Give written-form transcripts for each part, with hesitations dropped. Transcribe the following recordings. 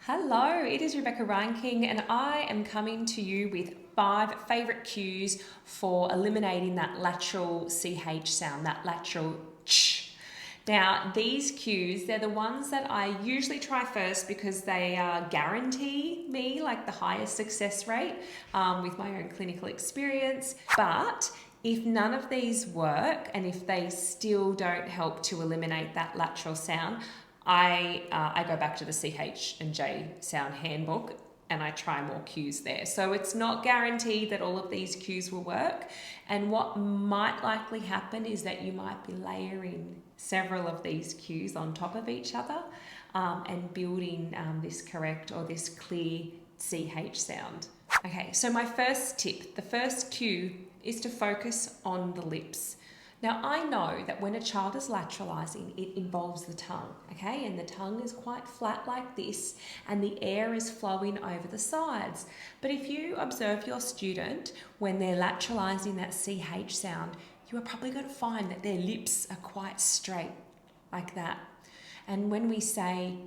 Hello, it is Rebecca Reinking and I am coming to you with 5 favourite cues for eliminating that lateral CH sound, that lateral ch. Now, these cues, they're the ones that I usually try first because they guarantee me like the highest success rate with my own clinical experience. But if none of these work and if they still don't help to eliminate that lateral sound, I go back to the CH and J sound handbook and I try more cues there. So it's not guaranteed that all of these cues will work. And what might likely happen is that you might be layering several of these cues on top of each other and building this correct or this clear CH sound. Okay, so my first tip, the first cue is to focus on the lips. Now, I know that when a child is lateralizing, it involves the tongue, okay? And the tongue is quite flat like this, and the air is flowing over the sides. But if you observe your student when they're lateralizing that CH sound, you are probably going to find that their lips are quite straight, like that. And when we say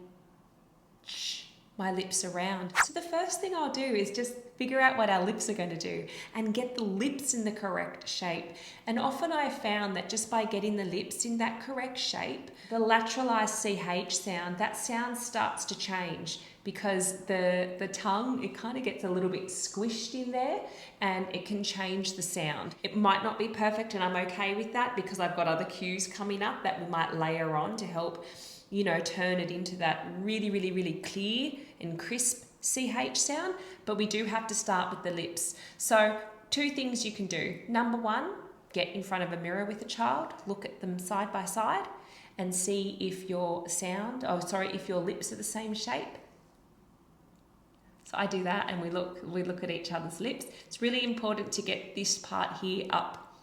sh, my lips are round. So the first thing I'll do is just figure out what our lips are going to do and get the lips in the correct shape. And often I've found that just by getting the lips in that correct shape, the lateralized CH sound, that sound starts to change because the tongue, it kind of gets a little bit squished in there and it can change the sound. It might not be perfect and I'm okay with that because I've got other cues coming up that we might layer on to help turn it into that really, really, really clear and crisp CH sound, but we do have to start with the lips. So 2 things you can do. Number 1, get in front of a mirror with a child, look at them side by side and see if your if your lips are the same shape. So I do that and we look at each other's lips. It's really important to get this part here up,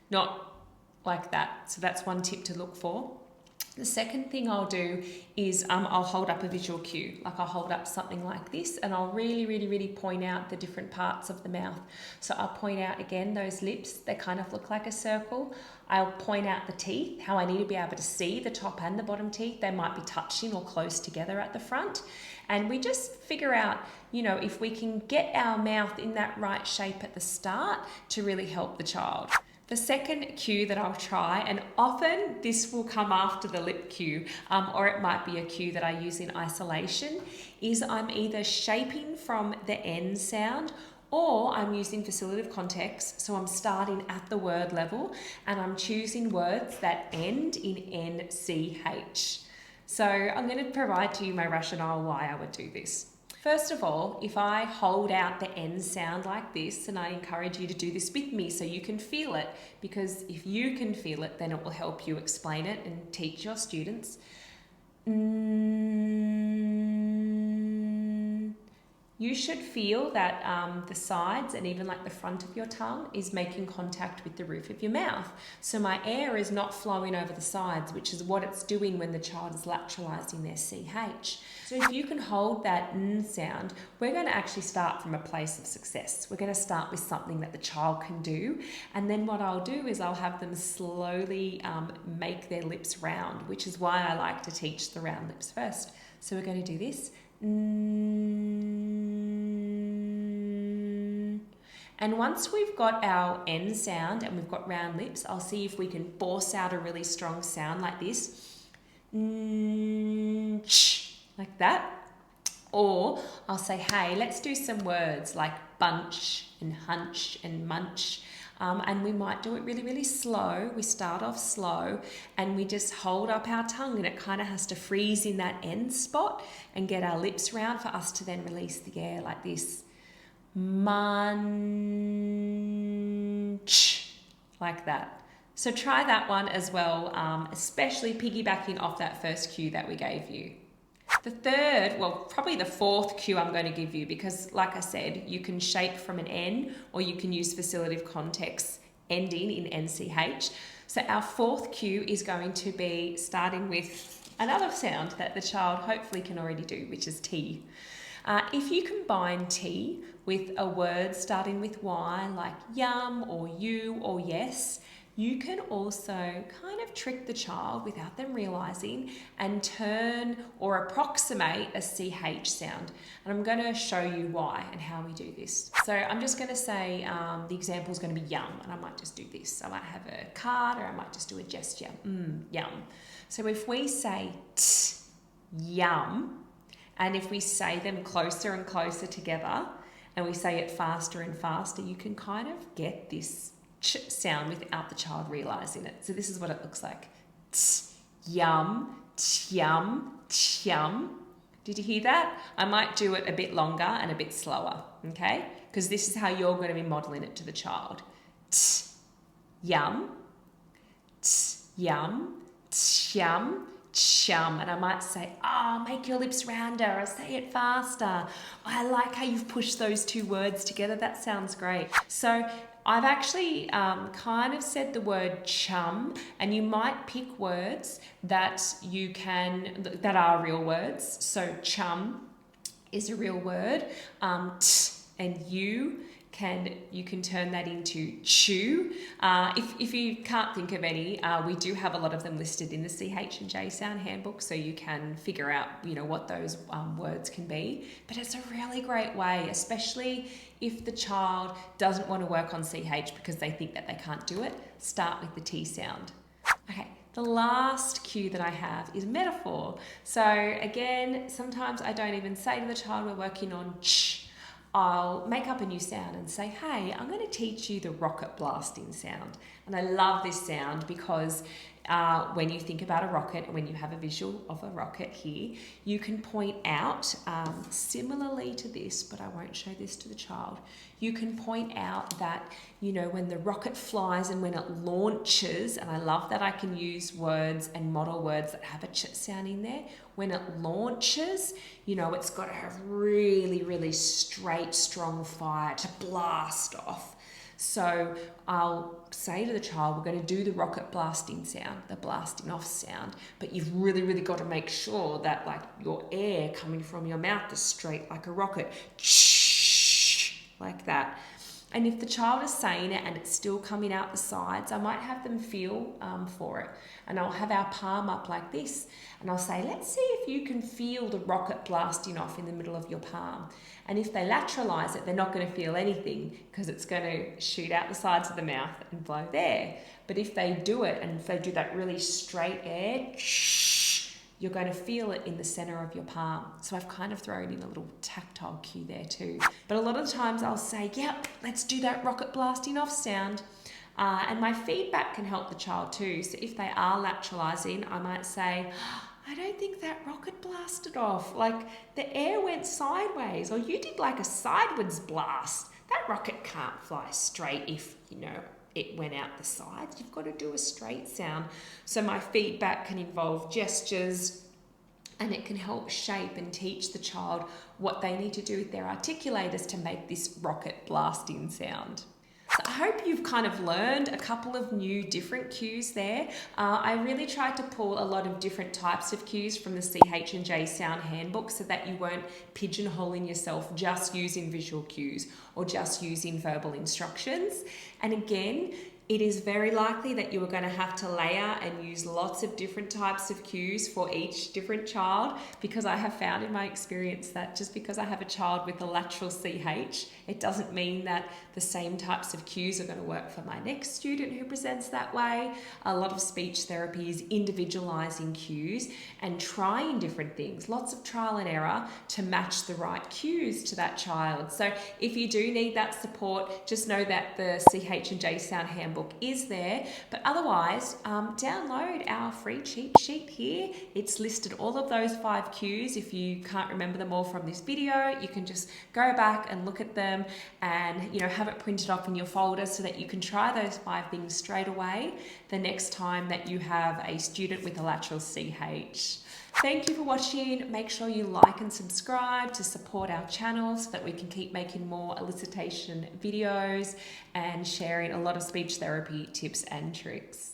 not like that. So that's one tip to look for. The second thing I'll do is I'll hold up a visual cue, like I'll hold up something like this and I'll really, really, really point out the different parts of the mouth. So I'll point out again those lips, they kind of look like a circle. I'll point out the teeth, how I need to be able to see the top and the bottom teeth. They might be touching or close together at the front. And we just figure out, if we can get our mouth in that right shape at the start to really help the child. The second cue that I'll try, and often this will come after the lip cue, or it might be a cue that I use in isolation, is I'm either shaping from the N sound or I'm using facilitative context. So I'm starting at the word level and I'm choosing words that end in NCH. So I'm going to provide to you my rationale why I would do this. First of all, if I hold out the N sound like this, and I encourage you to do this with me so you can feel it, because if you can feel it, then it will help you explain it and teach your students. You should feel that the sides and even like the front of your tongue is making contact with the roof of your mouth. So my air is not flowing over the sides, which is what it's doing when the child is lateralizing their CH. So if you can hold that N sound, we're going to actually start from a place of success. We're going to start with something that the child can do. And then what I'll do is I'll have them slowly make their lips round, which is why I like to teach the round lips first. So we're going to do this. And once we've got our N sound and we've got round lips, I'll see if we can force out a really strong sound like this. Like that. Or I'll say, hey, let's do some words like bunch and hunch and munch. And we might do it really, really slow. We start off slow and we just hold up our tongue and it kind of has to freeze in that end spot and get our lips round for us to then release the air like this. Munch, like that. So try that one as well, especially piggybacking off that first cue that we gave you. The third, probably the fourth cue I'm going to give you, because like I said, you can shape from an N or you can use facilitative context ending in NCH. So our fourth cue is going to be starting with another sound that the child hopefully can already do, which is T. If you combine T with a word starting with Y, like yum or you or yes, you can also kind of trick the child without them realizing and turn or approximate a CH sound. And I'm going to show you why and how we do this. So I'm just going to say the example is going to be yum, and I might just do this. I might have a card, or I might just do a gesture. Yum. So if we say t, yum, and if we say them closer and closer together, and we say it faster and faster, you can kind of get this ch sound without the child realizing it. So this is what it looks like. T, yum, yum, yum. Did you hear that? I might do it a bit longer and a bit slower, okay? Because this is how you're going to be modeling it to the child. T, yum, yum, yum, chum. And I might say, make your lips rounder, or say it faster. I like how you've pushed those two words together. That sounds great. So I've actually kind of said the word chum, and you might pick words that that are real words. So chum is a real word. T and you can turn that into chew. If you can't think of any, we do have a lot of them listed in the CH and J sound handbook, so you can figure out what those words can be. But it's a really great way, especially if the child doesn't want to work on CH because they think that they can't do it. Start with the T sound. Okay. The last cue that I have is metaphor. So again, sometimes I don't even say to the child we're working on ch. I'll make up a new sound and say, hey, I'm going to teach you the rocket blasting sound. And I love this sound because when you think about a rocket, when you have a visual of a rocket here, you can point out, similarly to this, but I won't show this to the child, you can point out that, when the rocket flies and when it launches, and I love that I can use words and model words that have a ch sound in there. When it launches, it's got to have really, really straight, strong fire to blast off. So I'll say to the child, we're going to do the rocket blasting sound, the blasting off sound, but you've really, really got to make sure that your air coming from your mouth is straight like a rocket, like that. And if the child is saying it and it's still coming out the sides, I might have them feel for it. And I'll have our palm up like this. And I'll say, let's see if you can feel the rocket blasting off in the middle of your palm. And if they lateralize it, they're not going to feel anything because it's going to shoot out the sides of the mouth and blow there. But if they do it, and if they do that really straight air, you're going to feel it in the center of your palm. So I've kind of thrown in a little tactile cue there too. But a lot of the times I'll say, yep, let's do that rocket blasting off sound. And my feedback can help the child too. So if they are lateralizing, I might say, I don't think that rocket blasted off. The air went sideways, or you did a sideways blast. That rocket can't fly straight if, it went out the sides. You've got to do a straight sound. So my feedback can involve gestures, and it can help shape and teach the child what they need to do with their articulators to make this rocket blasting sound. So I hope you've kind of learned a couple of new different cues there. I really tried to pull a lot of different types of cues from the CH and J sound handbook so that you weren't pigeonholing yourself just using visual cues or just using verbal instructions. And again, it is very likely that you are going to have to layer and use lots of different types of cues for each different child, because I have found in my experience that just because I have a child with a lateral CH, it doesn't mean that the same types of cues are going to work for my next student who presents that way. A lot of speech therapy is individualizing cues and trying different things, lots of trial and error to match the right cues to that child. So if you do need that support, just know that the CH and J sound handbook is there, but otherwise download our free cheat sheet here. It's listed all of those 5 cues. If you can't remember them all from this video, you can just go back and look at them and have it printed off in your folder so that you can try those 5 things straight away the next time that you have a student with a lateral CH. Thank you for watching. Make sure you like and subscribe to support our channel so that we can keep making more elicitation videos and sharing a lot of speech therapy tips and tricks.